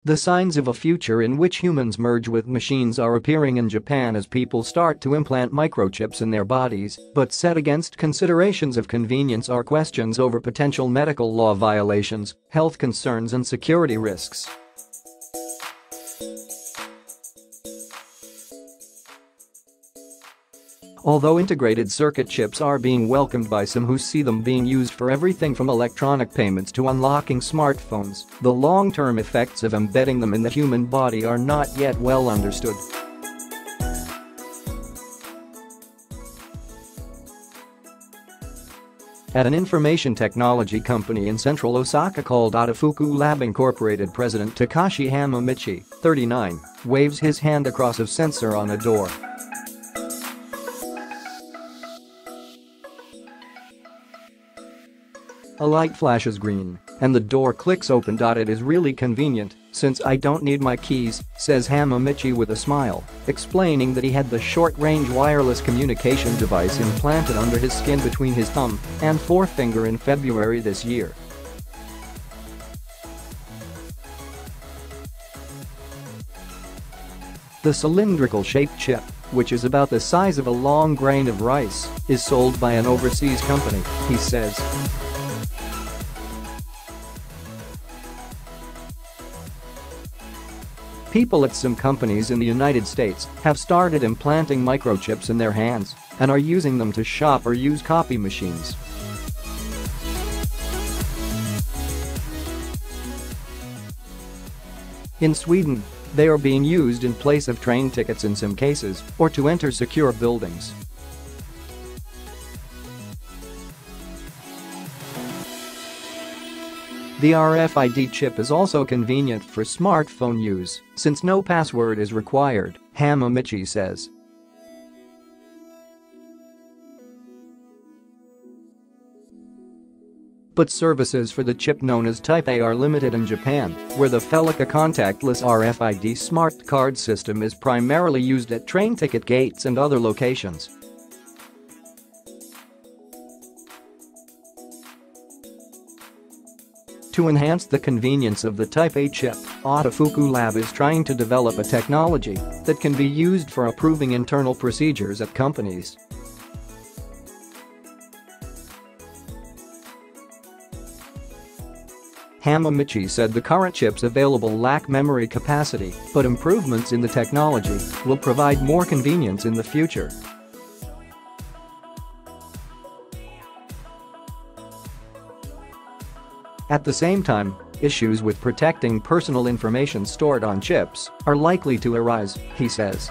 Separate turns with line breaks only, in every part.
The signs of a future in which humans merge with machines are appearing in Japan as people start to implant microchips in their bodies, but set against considerations of convenience are questions over potential medical law violations, health concerns and security risks. Although integrated circuit chips are being welcomed by some who see them being used for everything from electronic payments to unlocking smartphones, the long-term effects of embedding them in the human body are not yet well understood. At an information technology company in central Osaka called Otofuku Lab Incorporated, President Takashi Hamamichi, 39, waves his hand across a sensor on a door. A light flashes green, and the door clicks open. It is really convenient, since I don't need my keys, says Hamamichi with a smile, explaining that he had the short-range wireless communication device implanted under his skin between his thumb and forefinger in February this year. The cylindrical-shaped chip, which is about the size of a long grain of rice, is sold by an overseas company, he says. People at some companies in the United States have started implanting microchips in their hands and are using them to shop or use copy machines. In Sweden, they are being used in place of train tickets in some cases or to enter secure buildings. The RFID chip is also convenient for smartphone use, since no password is required, Hamamichi says. But services for the chip known as Type A are limited in Japan, where the Felica contactless RFID smart card system is primarily used at train ticket gates and other locations. To enhance the convenience of the Type A chip, Otofuku Lab is trying to develop a technology that can be used for approving internal procedures at companies. Hamamichi said the current chips available lack memory capacity, but improvements in the technology will provide more convenience in the future. At the same time, issues with protecting personal information stored on chips are likely to arise, he says.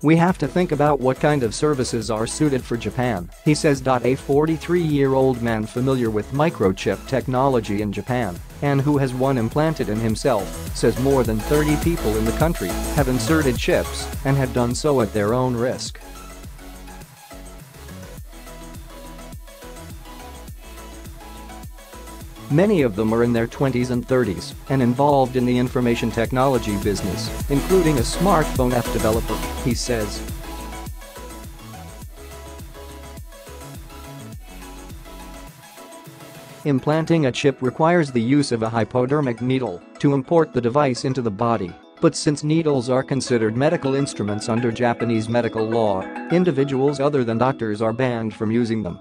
We have to think about what kind of services are suited for Japan, he says. A 43-year-old man familiar with microchip technology in Japan and who has one implanted in himself says more than 30 people in the country have inserted chips and have done so at their own risk. Many of them are in their 20s and 30s and involved in the information technology business, including a smartphone app developer, he says. Implanting a chip requires the use of a hypodermic needle to import the device into the body, but since needles are considered medical instruments under Japanese medical law, individuals other than doctors are banned from using them.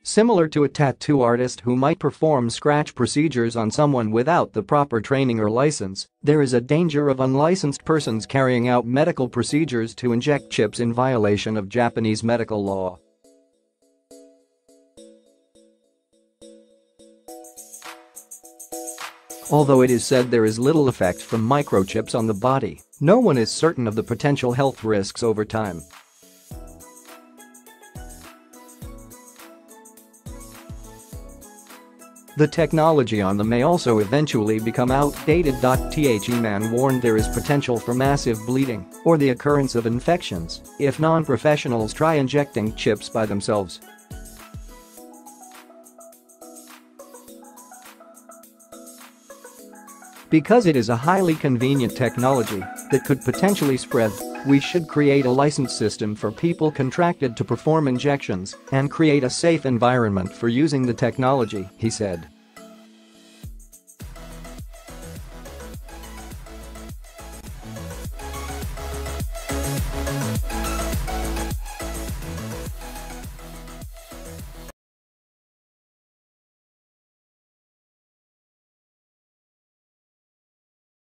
Similar to a tattoo artist who might perform scratch procedures on someone without the proper training or license, there is a danger of unlicensed persons carrying out medical procedures to inject chips in violation of Japanese medical law. Although it is said there is little effect from microchips on the body, no one is certain of the potential health risks over time. The technology on them may also eventually become outdated. The man warned there is potential for massive bleeding or the occurrence of infections if non-professionals try injecting chips by themselves. Because it is a highly convenient technology that could potentially spread, "We should create a license system for people contracted to perform injections and create a safe environment for using the technology," he said.